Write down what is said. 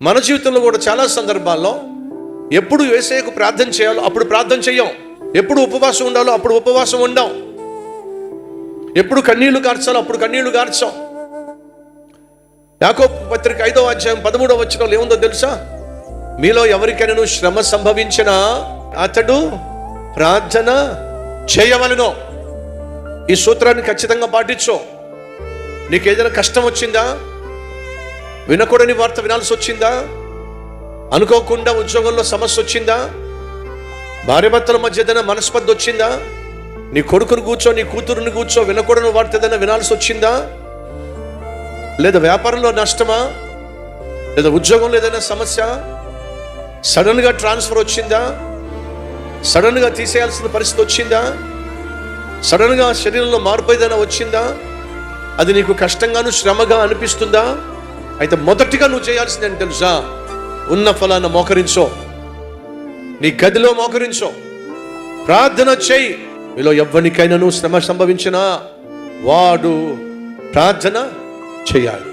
మన జీవితంలో కూడా చాలా సందర్భాల్లో ఎప్పుడు యేసయ్యకు ప్రార్థన చేయాలో అప్పుడు ప్రార్థన చెయ్యం, ఎప్పుడు ఉపవాసం ఉండాలో అప్పుడు ఉపవాసం ఉండం, ఎప్పుడు కన్నీళ్లు కార్చాలో అప్పుడు కన్నీళ్లు కార్చాం. యాకోబు పత్రిక 5వ అధ్యాయం 13వ వచనంలో ఏముందో తెలుసా? మీలో ఎవరికైనా శ్రమ సంభవించినా అతడు ప్రార్థన చేయవలెను. ఈ సూత్రాన్ని ఖచ్చితంగా పాటించు. నీకు ఏదైనా కష్టం వచ్చిందా, వినకూడని వార్త వినాల్సి వచ్చిందా, అనుకోకుండా ఉద్యోగంలో సమస్య వచ్చిందా, భార్యాభర్తల మధ్య ఏదైనా మనస్పర్ధ వచ్చిందా, నీ కొడుకుని కూర్చో నీ కూతురుని కూర్చో వినకూడని వార్త ఏదైనా వినాల్సి వచ్చిందా, లేదా వ్యాపారంలో నష్టమా, లేదా ఉద్యోగంలో ఏదైనా సమస్య, సడన్గా ట్రాన్స్ఫర్ వచ్చిందా, సడన్గా తీసేయాల్సిన పరిస్థితి వచ్చిందా, సడన్గా శరీరంలో మార్పు ఏదైనా వచ్చిందా, అది నీకు కష్టంగాను శ్రమగా అనిపిస్తుందా? అయితే మొదటిగా నువ్వు చేయాల్సింది ఏంటి తెలుసా? ఉన్న ఫలాన్ని మోకరించో, నీ గదిలో మోకరించో, ప్రార్థన చేయి. మీలో ఎవ్వరికైనా శ్రమ సంభవించినా వాడు ప్రార్థన చేయాలి.